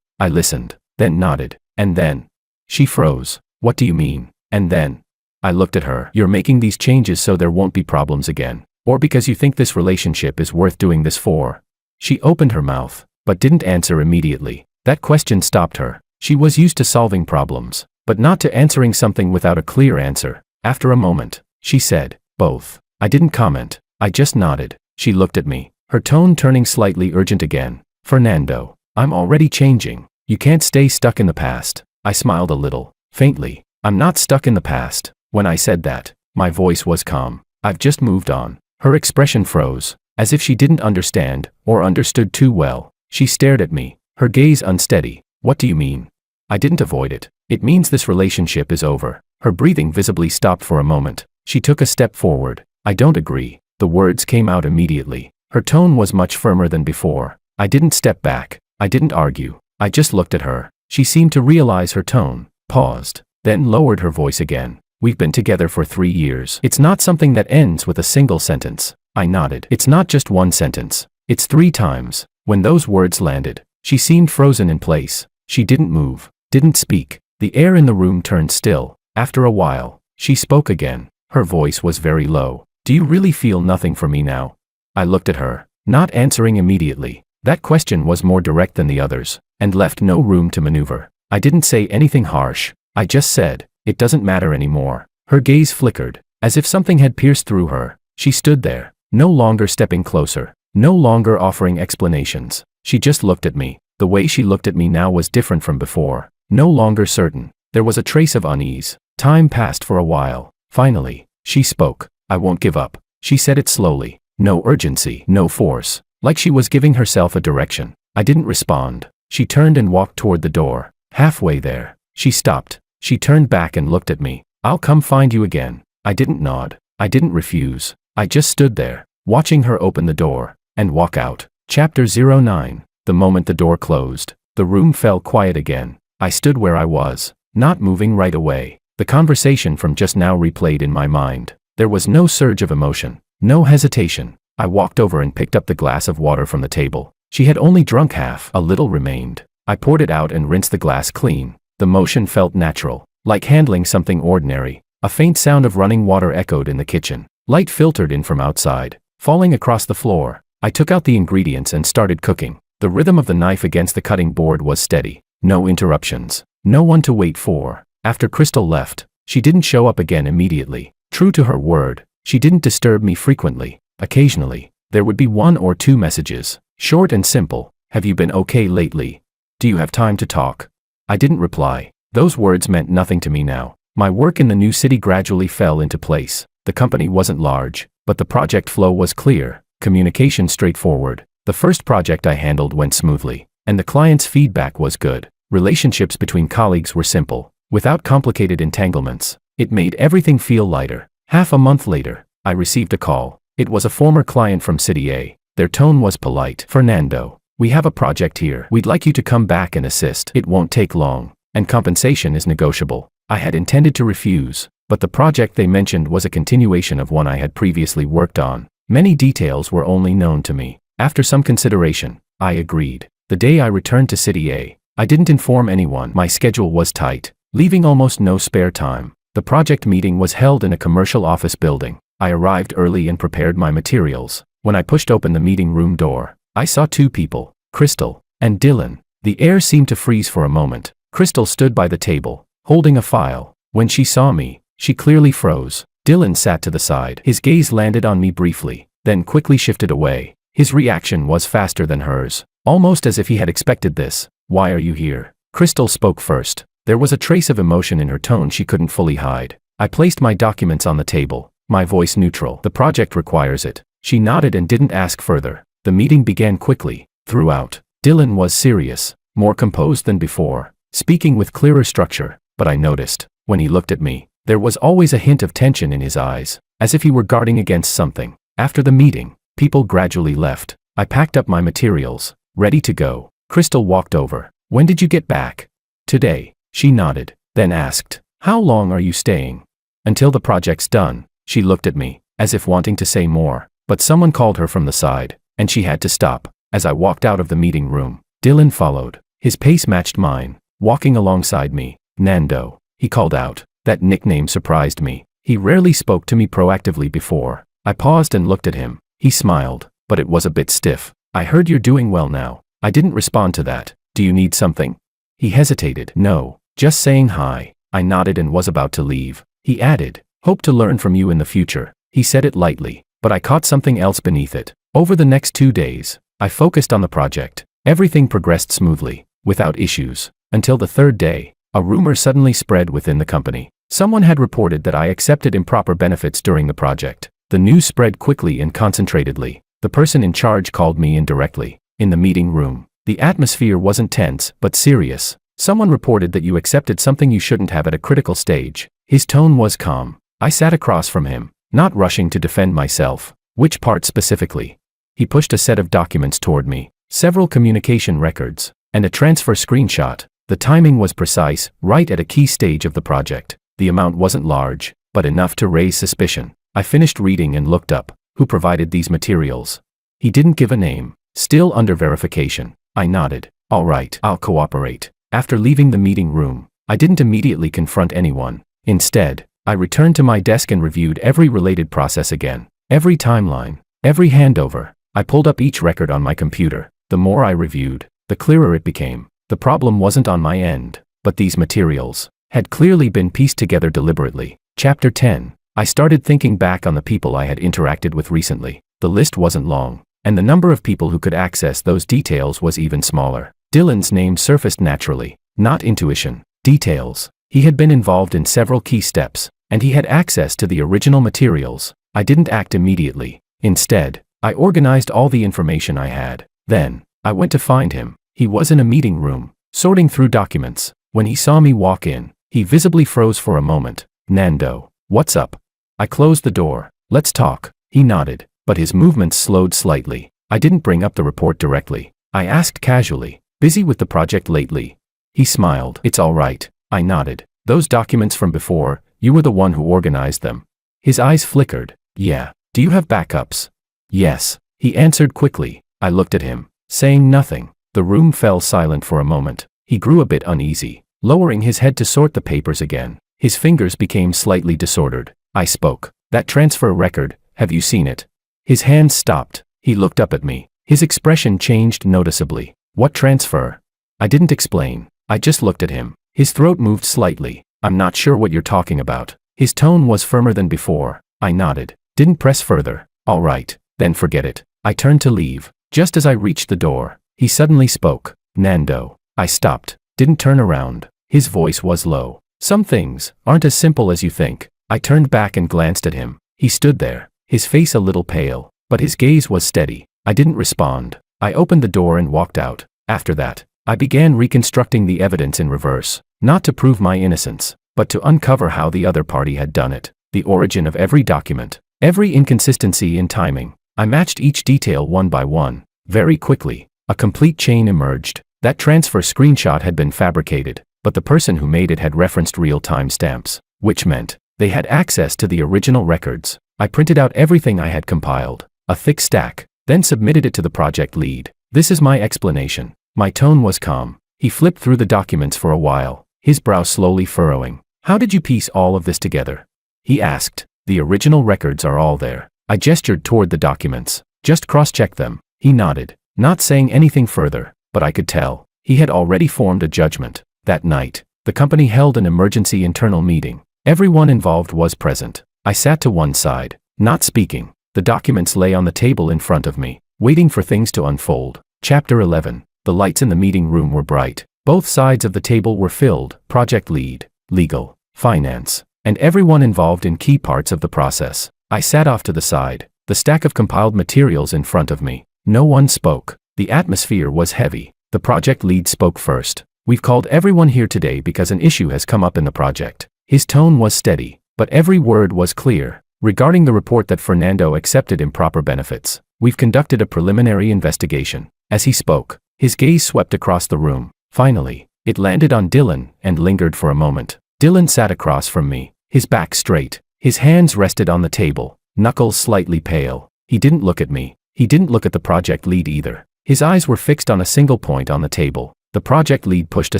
I listened, then nodded, and then. She froze. What do you mean? And then. I looked at her. You're making these changes so there won't be problems again. Or because you think this relationship is worth doing this for. She opened her mouth, but didn't answer immediately. That question stopped her. She was used to solving problems, but not to answering something without a clear answer. After a moment, she said, both. I didn't comment. I just nodded. She looked at me, her tone turning slightly urgent again. Fernando, I'm already changing. You can't stay stuck in the past. I smiled a little, faintly. I'm not stuck in the past. When I said that, my voice was calm. I've just moved on. Her expression froze, as if she didn't understand, or understood too well. She stared at me, her gaze unsteady. What do you mean? I didn't avoid it. It means this relationship is over. Her breathing visibly stopped for a moment. She took a step forward. I don't agree. The words came out immediately. Her tone was much firmer than before. I didn't step back. I didn't argue. I just looked at her. She seemed to realize her tone, paused, then lowered her voice again. We've been together for 3 years. It's not something that ends with a single sentence. I nodded. It's not just one sentence. It's 3 times. When those words landed, she seemed frozen in place. She didn't move, didn't speak. The air in the room turned still. After a while, she spoke again. Her voice was very low. Do you really feel nothing for me now? I looked at her, not answering immediately. That question was more direct than the others, and left no room to maneuver. I didn't say anything harsh. I just said, it doesn't matter anymore. Her gaze flickered, as if something had pierced through her. She stood there, no longer stepping closer, no longer offering explanations. She just looked at me. The way she looked at me now was different from before, no longer certain. There was a trace of unease. Time passed for a while. Finally, she spoke. I won't give up. She said it slowly. No urgency, no force. Like she was giving herself a direction. I didn't respond. She turned and walked toward the door. Halfway there, she stopped. She turned back and looked at me. I'll come find you again. I didn't nod. I didn't refuse. I just stood there, watching her open the door and walk out. Chapter 09. The moment the door closed, the room fell quiet again. I stood where I was, not moving right away. The conversation from just now replayed in my mind. There was no surge of emotion, no hesitation. I walked over and picked up the glass of water from the table. She had only drunk half. A little remained. I poured it out and rinsed the glass clean. The motion felt natural, like handling something ordinary. A faint sound of running water echoed in the kitchen. Light filtered in from outside, falling across the floor. I took out the ingredients and started cooking. The rhythm of the knife against the cutting board was steady. No interruptions. No one to wait for. After Crystal left, she didn't show up again immediately. True to her word, she didn't disturb me frequently. Occasionally, there would be 1 or 2 messages, short and simple. Have you been okay lately? Do you have time to talk? I didn't reply. Those words meant nothing to me now. My work in the new city gradually fell into place. The company wasn't large, but the project flow was clear, communication straightforward. The first project I handled went smoothly, and the client's feedback was good. Relationships between colleagues were simple, without complicated entanglements. It made everything feel lighter. Half a month later, I received a call. It was a former client from City A. Their tone was polite. Fernando, we have a project here. We'd like you to come back and assist. It won't take long, and compensation is negotiable. I had intended to refuse, but the project they mentioned was a continuation of one I had previously worked on. Many details were only known to me. After some consideration, I agreed. The day I returned to City A, I didn't inform anyone. My schedule was tight, leaving almost no spare time. The project meeting was held in a commercial office building. I arrived early and prepared my materials. When I pushed open the meeting room door, I saw 2 people, Crystal and Dylan. The air seemed to freeze for a moment. Crystal stood by the table, holding a file. When she saw me, she clearly froze. Dylan sat to the side. His gaze landed on me briefly, then quickly shifted away. His reaction was faster than hers, almost as if he had expected this. Why are you here? Crystal spoke first. There was a trace of emotion in her tone she couldn't fully hide. I placed my documents on the table, my voice neutral. The project requires it. She nodded and didn't ask further. The meeting began quickly. Throughout, Dylan was serious, more composed than before, speaking with clearer structure, but I noticed, when he looked at me, there was always a hint of tension in his eyes, as if he were guarding against something. After the meeting, people gradually left. I packed up my materials, ready to go. Crystal walked over. "When did you get back?" "Today." She nodded, then asked, "How long are you staying?" "Until the project's done." She looked at me, as if wanting to say more, but someone called her from the side, and she had to stop. As I walked out of the meeting room, Dylan followed. His pace matched mine, walking alongside me. "Nando," he called out. That nickname surprised me. He rarely spoke to me proactively before. I paused and looked at him. He smiled, but it was a bit stiff. "I heard you're doing well now." I didn't respond to that. "Do you need something?" He hesitated. "No, just saying hi." I nodded and was about to leave. He added, "Hope to learn from you in the future." He said it lightly, but I caught something else beneath it. Over the next 2 days, I focused on the project. Everything progressed smoothly, without issues, until the third day. A rumor suddenly spread within the company. Someone had reported that I accepted improper benefits during the project. The news spread quickly and concentratedly. The person in charge called me in directly. In the meeting room, the atmosphere wasn't tense, but serious. "Someone reported that you accepted something you shouldn't have at a critical stage." His tone was calm. I sat across from him, not rushing to defend myself. "Which part specifically?" He pushed a set of documents toward me, several communication records, and a transfer screenshot. The timing was precise, right at a key stage of the project. The amount wasn't large, but enough to raise suspicion. I finished reading and looked up. "Who provided these materials?" He didn't give a name. "Still under verification." I nodded. "All right, I'll cooperate." After leaving the meeting room, I didn't immediately confront anyone. Instead, I returned to my desk and reviewed every related process again. Every timeline, every handover. I pulled up each record on my computer. The more I reviewed, the clearer it became. The problem wasn't on my end, but these materials had clearly been pieced together deliberately. Chapter 10. I started thinking back on the people I had interacted with recently. The list wasn't long, and the number of people who could access those details was even smaller. Dylan's name surfaced naturally, not intuition. Details. He had been involved in several key steps, and he had access to the original materials. I didn't act immediately. Instead, I organized all the information I had. Then, I went to find him. He was in a meeting room, sorting through documents. When he saw me walk in, he visibly froze for a moment. "Nando, what's up?" I closed the door. "Let's talk." He nodded, but his movements slowed slightly. I didn't bring up the report directly. I asked casually, "Busy with the project lately?" He smiled. "It's all right." I nodded. "Those documents from before, you were the one who organized them." His eyes flickered. "Yeah. Do you have backups?" "Yes," he answered quickly. I looked at him, saying nothing. The room fell silent for a moment. He grew a bit uneasy, lowering his head to sort the papers again. His fingers became slightly disordered. I spoke. "That transfer record, have you seen it?" His hands stopped. He looked up at me. His expression changed noticeably. "What transfer?" I didn't explain. I just looked at him. His throat moved slightly. "I'm not sure what you're talking about." His tone was firmer than before. I nodded. Didn't press further. "All right, then forget it." I turned to leave. Just as I reached the door, he suddenly spoke. "Nando." I stopped. Didn't turn around. His voice was low. "Some things aren't as simple as you think." I turned back and glanced at him. He stood there, his face a little pale, but his gaze was steady. I didn't respond. I opened the door and walked out. After that, I began reconstructing the evidence in reverse, not to prove my innocence, but to uncover how the other party had done it. The origin of every document, every inconsistency in timing. I matched each detail one by one. Very quickly, a complete chain emerged. That transfer screenshot had been fabricated, but the person who made it had referenced real timestamps, which meant they had access to the original records. I printed out everything I had compiled, a thick stack, then submitted it to the project lead. "This is my explanation." My tone was calm. He flipped through the documents for a while, his brow slowly furrowing. "How did you piece all of this together?" He asked. "The original records are all there." I gestured toward the documents. "Just cross-check them." He nodded, not saying anything further, but I could tell he had already formed a judgment. That night, the company held an emergency internal meeting. Everyone involved was present. I sat to one side, not speaking. The documents lay on the table in front of me, waiting for things to unfold. Chapter 11. The lights in the meeting room were bright. Both sides of the table were filled: project lead, legal, finance, and everyone involved in key parts of the process. I sat off to the side, the stack of compiled materials in front of me. No one spoke. The atmosphere was heavy. The project lead spoke first. "We've called everyone here today because an issue has come up in the project." His tone was steady, but every word was clear. "Regarding the report that Fernando accepted improper benefits, we've conducted a preliminary investigation." As he spoke, his gaze swept across the room. Finally, it landed on Dylan and lingered for a moment. Dylan sat across from me, his back straight. His hands rested on the table, knuckles slightly pale. He didn't look at me. He didn't look at the project lead either. His eyes were fixed on a single point on the table. The project lead pushed a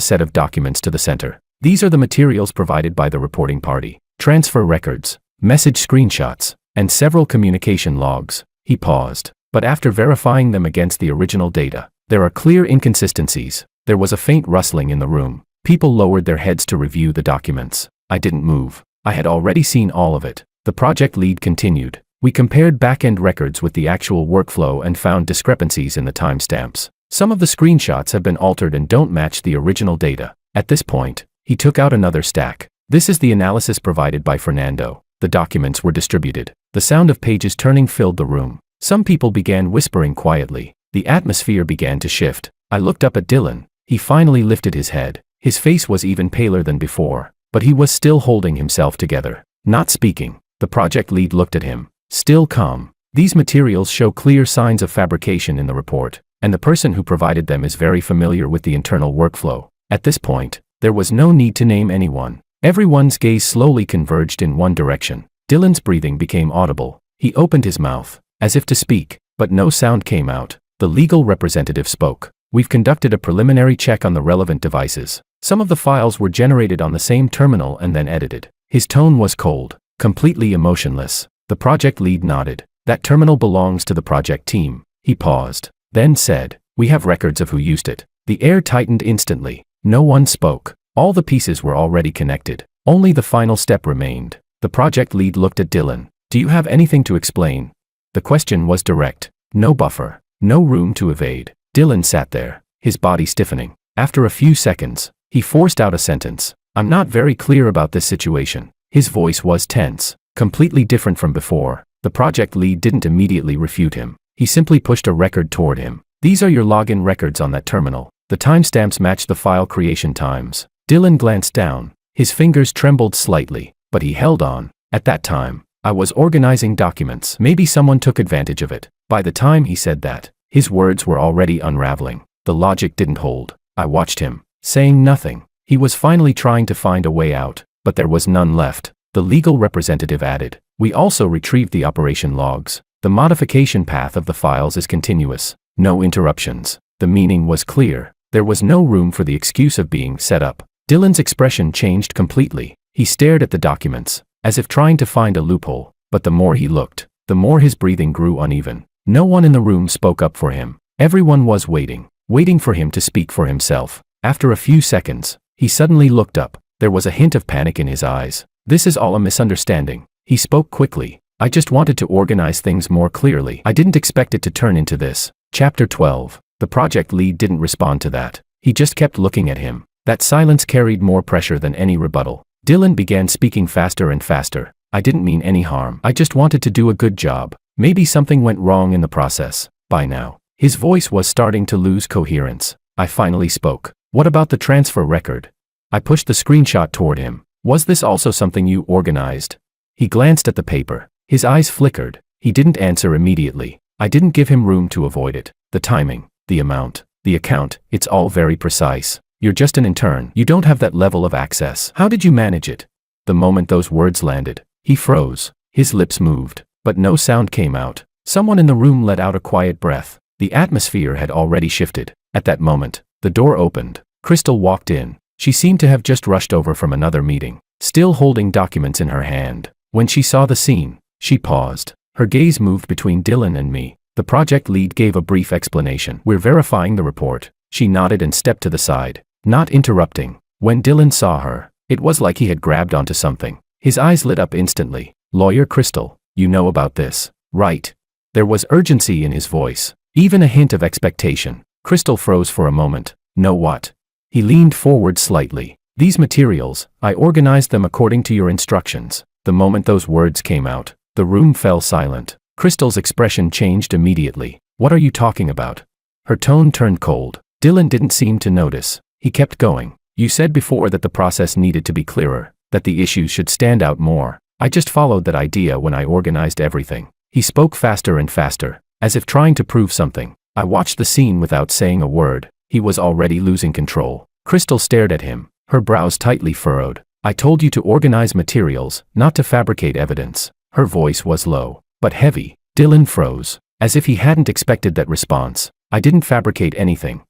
set of documents to the center. "These are the materials provided by the reporting party. Transfer records, message screenshots, and several communication logs." He paused, but after verifying them against the original data, there are clear inconsistencies. There was a faint rustling in the room. People lowered their heads to review the documents. I didn't move. I had already seen all of it. The project lead continued. "We compared back-end records with the actual workflow and found discrepancies in the timestamps. Some of the screenshots have been altered and don't match the original data." At this point, he took out another stack. "This is the analysis provided by Fernando." The documents were distributed. The sound of pages turning filled the room. Some people began whispering quietly. The atmosphere began to shift. I looked up at Dylan. He finally lifted his head. His face was even paler than before, but he was still holding himself together, not speaking. The project lead looked at him, still calm. "These materials show clear signs of fabrication in the report, and the person who provided them is very familiar with the internal workflow." At this point, there was no need to name anyone. Everyone's gaze slowly converged in one direction. Dylan's breathing became audible. He opened his mouth, as if to speak, but no sound came out. The legal representative spoke. "We've conducted a preliminary check on the relevant devices. Some of the files were generated on the same terminal and then edited." His tone was cold, completely emotionless. The project lead nodded. "That terminal belongs to the project team." He paused, then said, "We have records of who used it." The air tightened instantly. No one spoke. All the pieces were already connected. Only the final step remained. The project lead looked at Dylan. "Do you have anything to explain?" The question was direct. No buffer. No room to evade. Dylan sat there, his body stiffening. After a few seconds, he forced out a sentence. "I'm not very clear about this situation." His voice was tense, completely different from before. The project lead didn't immediately refute him. He simply pushed a record toward him. "These are your login records on that terminal. The timestamps match the file creation times." Dylan glanced down. His fingers trembled slightly, but he held on. "At that time, I was organizing documents. Maybe someone took advantage of it." By the time he said that, his words were already unraveling. The logic didn't hold. I watched him, saying nothing. He was finally trying to find a way out, but there was none left. The legal representative added, "We also retrieved the operation logs. The modification path of the files is continuous. No interruptions." The meaning was clear. There was no room for the excuse of being set up. Dylan's expression changed completely. He stared at the documents, as if trying to find a loophole, but the more he looked, the more his breathing grew uneven. No one in the room spoke up for him. Everyone was waiting for him to speak for himself. After a few seconds, he suddenly looked up. There was a hint of panic in his eyes. "This is all a misunderstanding." He spoke quickly. "I just wanted to organize things more clearly. I didn't expect it to turn into this." Chapter 12. The project lead didn't respond to that. He just kept looking at him. That silence carried more pressure than any rebuttal. Dylan began speaking faster and faster. "I didn't mean any harm. I just wanted to do a good job. Maybe something went wrong in the process." By now, his voice was starting to lose coherence. I finally spoke. "What about the transfer record?" I pushed the screenshot toward him. "Was this also something you organized?" He glanced at the paper. His eyes flickered. He didn't answer immediately. I didn't give him room to avoid it. "The timing, the amount, the account, it's all very precise. You're just an intern. You don't have that level of access. How did you manage it?" The moment those words landed, he froze. His lips moved, but no sound came out. Someone in the room let out a quiet breath. The atmosphere had already shifted. At that moment, the door opened. Crystal walked in. She seemed to have just rushed over from another meeting, still holding documents in her hand. When she saw the scene, she paused. Her gaze moved between Dylan and me. The project lead gave a brief explanation. "We're verifying the report." She nodded and stepped to the side, not interrupting. When Dylan saw her, it was like he had grabbed onto something. His eyes lit up instantly. "Lawyer Crystal, you know about this, right?" There was urgency in his voice, even a hint of expectation. Crystal froze for a moment. "Know what?" He leaned forward slightly. These materials, I organized them according to your instructions. The moment those words came out, the room fell silent. Crystal's expression changed immediately. What are you talking about? Her tone turned cold. Dylan didn't seem to notice. He kept going. You said before that the process needed to be clearer, that the issues should stand out more. I just followed that idea when I organized everything. He spoke faster and faster, as if trying to prove something. I watched the scene without saying a word. He was already losing control. Crystal stared at him, her brows tightly furrowed. I told you to organize materials, not to fabricate evidence. Her voice was low, but heavy. Dylan froze, as if he hadn't expected that response. I didn't fabricate anything.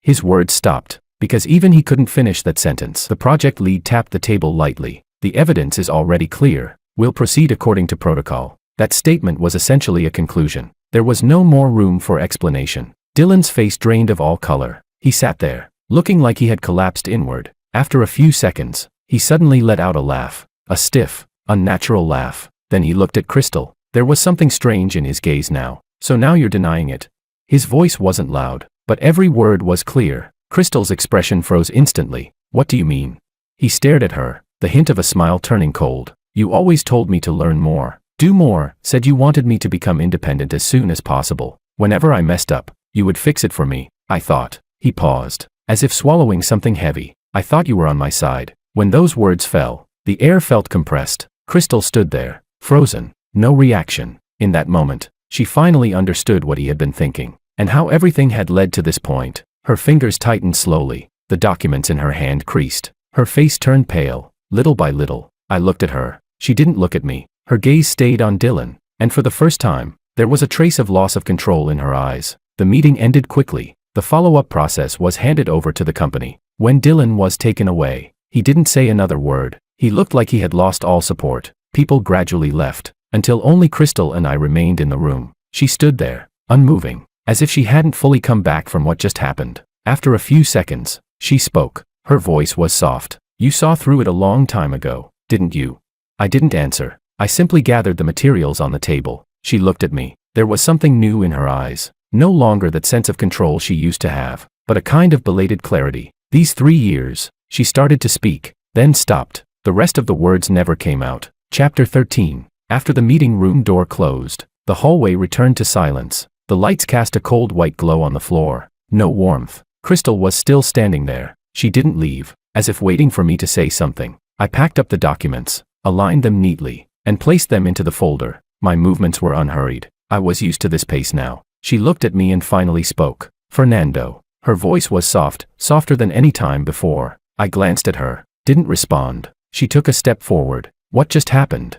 His words stopped, because even he couldn't finish that sentence. The project lead tapped the table lightly. The evidence is already clear. We'll proceed according to protocol. That statement was essentially a conclusion. There was no more room for explanation. Dylan's face drained of all color. He sat there, looking like he had collapsed inward. After a few seconds, he suddenly let out a laugh. A stiff, unnatural laugh. Then he looked at Crystal. There was something strange in his gaze now. So now you're denying it? His voice wasn't loud, but every word was clear. Crystal's expression froze instantly. What do you mean? He stared at her, the hint of a smile turning cold. You always told me to learn more, do more, said you wanted me to become independent as soon as possible. Whenever I messed up, you would fix it for me, I thought. He paused, as if swallowing something heavy. I thought you were on my side. When those words fell, the air felt compressed. Crystal stood there, frozen, no reaction. In that moment, she finally understood what he had been thinking, and how everything had led to this point. Her fingers tightened slowly. The documents in her hand creased. Her face turned pale, little by little. I looked at her. She didn't look at me. Her gaze stayed on Dylan, and for the first time, there was a trace of loss of control in her eyes. The meeting ended quickly. The follow-up process was handed over to the company. When Dylan was taken away, he didn't say another word. He looked like he had lost all support. People gradually left, until only Crystal and I remained in the room. She stood there, unmoving, as if she hadn't fully come back from what just happened. After a few seconds, she spoke. Her voice was soft. You saw through it a long time ago, didn't you? I didn't answer. I simply gathered the materials on the table. She looked at me. There was something new in her eyes. No longer that sense of control she used to have, but a kind of belated clarity. These 3 years, she started to speak, then stopped. The rest of the words never came out. Chapter 13. After the meeting room door closed, the hallway returned to silence. The lights cast a cold white glow on the floor. No warmth. Crystal was still standing there. She didn't leave, as if waiting for me to say something. I packed up the documents, aligned them neatly, and placed them into the folder. My movements were unhurried. I was used to this pace now. She looked at me and finally spoke. Fernando. Her voice was soft, softer than any time before. I glanced at her, didn't respond. She took a step forward. What just happened?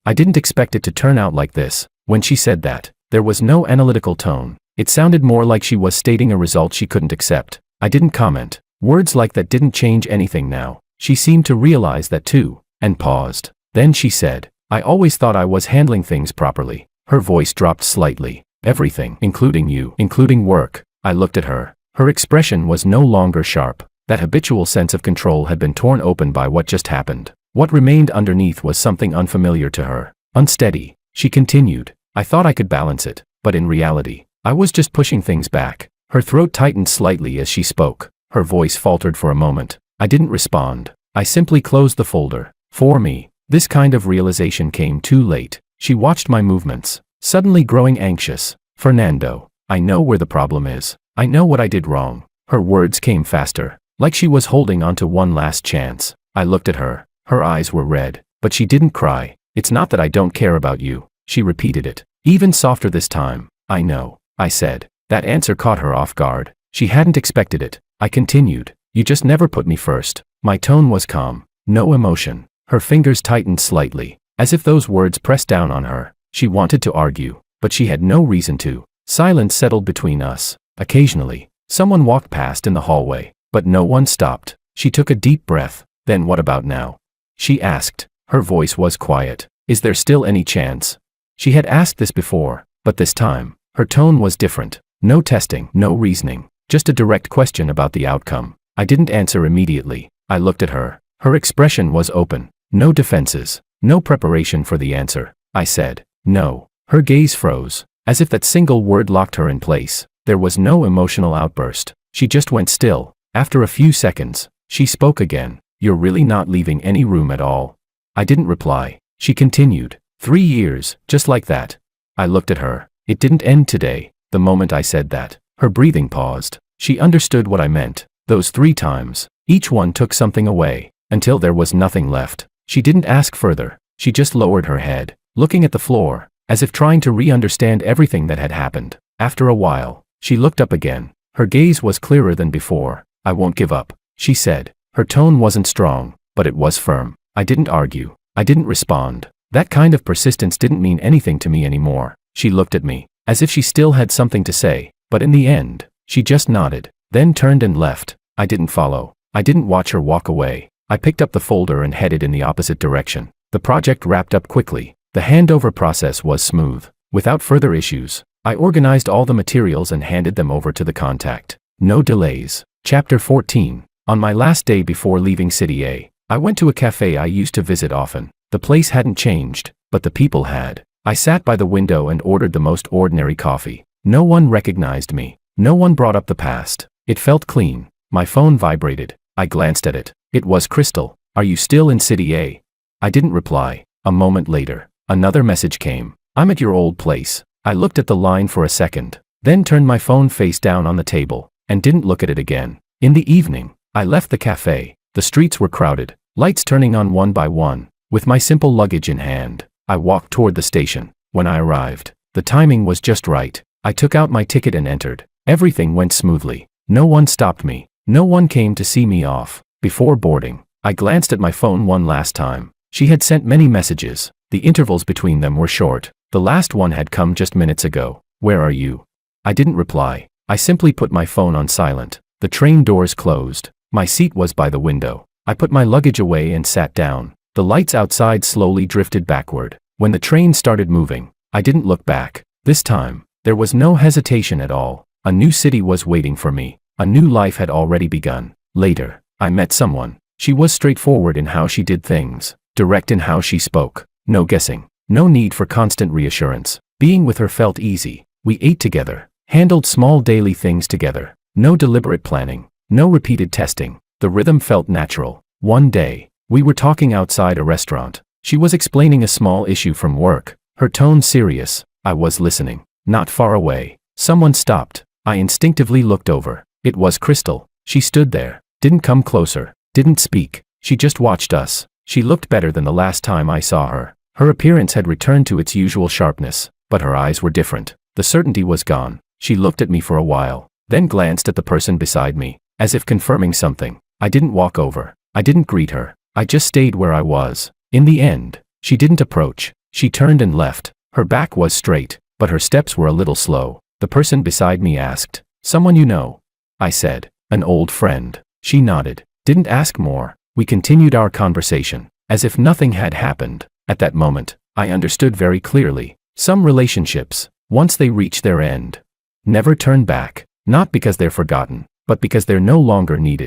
I didn't expect it to turn out like this. When she said that, there was no analytical tone. It sounded more like she was stating a result she couldn't accept. I didn't comment. Words like that didn't change anything now. She seemed to realize that too, and paused. Then she said, I always thought I was handling things properly. Her voice dropped slightly. Everything, including you, including work. I looked at her. Her expression was no longer sharp. That habitual sense of control had been torn open by what just happened. What remained underneath was something unfamiliar to her. Unsteady. She continued. I thought I could balance it, but in reality, I was just pushing things back. Her throat tightened slightly as she spoke. Her voice faltered for a moment. I didn't respond. I simply closed the folder. For me, this kind of realization came too late. She watched my movements, suddenly growing anxious. Fernando, I know where the problem is. I know what I did wrong. Her words came faster, like she was holding on to one last chance. I looked at her. Her eyes were red, but she didn't cry. It's not that I don't care about you. She repeated it, even softer this time. I know, I said. That answer caught her off guard. She hadn't expected it. I continued. You just never put me first. My tone was calm, no emotion. Her fingers tightened slightly, as if those words pressed down on her. She wanted to argue, but she had no reason to. Silence settled between us. Occasionally, someone walked past in the hallway, but no one stopped. She took a deep breath. Then what about now? She asked. Her voice was quiet. Is there still any chance? She had asked this before, but this time, her tone was different. No testing, no reasoning, just a direct question about the outcome. I didn't answer immediately. I looked at her. Her expression was open. No defenses, no preparation for the answer. I said, no. Her gaze froze, as if that single word locked her in place. There was no emotional outburst. She just went still. After a few seconds, she spoke again. You're really not leaving any room at all? I didn't reply. She continued. 3 years, just like that. I looked at her. It didn't end today. The moment I said that, her breathing paused. She understood what I meant. Those 3 times, each one took something away, until there was nothing left. She didn't ask further. She just lowered her head, looking at the floor, as if trying to re-understand everything that had happened. After a while, she looked up again. Her gaze was clearer than before. I won't give up, she said. Her tone wasn't strong, but it was firm. I didn't argue. I didn't respond. That kind of persistence didn't mean anything to me anymore. She looked at me, as if she still had something to say, but in the end, she just nodded, then turned and left. I didn't follow. I didn't watch her walk away. I picked up the folder and headed in the opposite direction. The project wrapped up quickly. The handover process was smooth. Without further issues, I organized all the materials and handed them over to the contact. No delays. Chapter 14. On my last day before leaving City A, I went to a cafe I used to visit often. The place hadn't changed, but the people had. I sat by the window and ordered the most ordinary coffee. No one recognized me. No one brought up the past. It felt clean. My phone vibrated. I glanced at it. It was Crystal. Are you still in City A? I didn't reply. A moment later, another message came. I'm at your old place. I looked at the line for a second, then turned my phone face down on the table, and didn't look at it again. In the evening, I left the cafe. The streets were crowded, lights turning on one by one. With my simple luggage in hand, I walked toward the station. When I arrived, the timing was just right. I took out my ticket and entered. Everything went smoothly. No one stopped me. No one came to see me off. Before boarding, I glanced at my phone one last time. She had sent many messages. The intervals between them were short. The last one had come just minutes ago. Where are you? I didn't reply. I simply put my phone on silent. The train doors closed. My seat was by the window. I put my luggage away and sat down. The lights outside slowly drifted backward. When the train started moving, I didn't look back. This time, there was no hesitation at all. A new city was waiting for me. A new life had already begun. Later, I met someone. She was straightforward in how she did things, direct in how she spoke. No guessing. No need for constant reassurance. Being with her felt easy. We ate together, handled small daily things together. No deliberate planning. No repeated testing. The rhythm felt natural. One day, we were talking outside a restaurant. She was explaining a small issue from work. Her tone serious. I was listening. Not far away, someone stopped. I instinctively looked over. It was Crystal. She stood there. Didn't come closer. Didn't speak. She just watched us. She looked better than the last time I saw her. Her appearance had returned to its usual sharpness, but her eyes were different. The certainty was gone. She looked at me for a while, then glanced at the person beside me, as if confirming something. I didn't walk over. I didn't greet her. I just stayed where I was. In the end, she didn't approach. She turned and left. Her back was straight, but her steps were a little slow. The person beside me asked, "Someone you know?" I said, "An old friend." She nodded. Didn't ask more. We continued our conversation, as if nothing had happened. At that moment, I understood very clearly. Some relationships, once they reach their end, never turn back. Not because they're forgotten, but because they're no longer needed.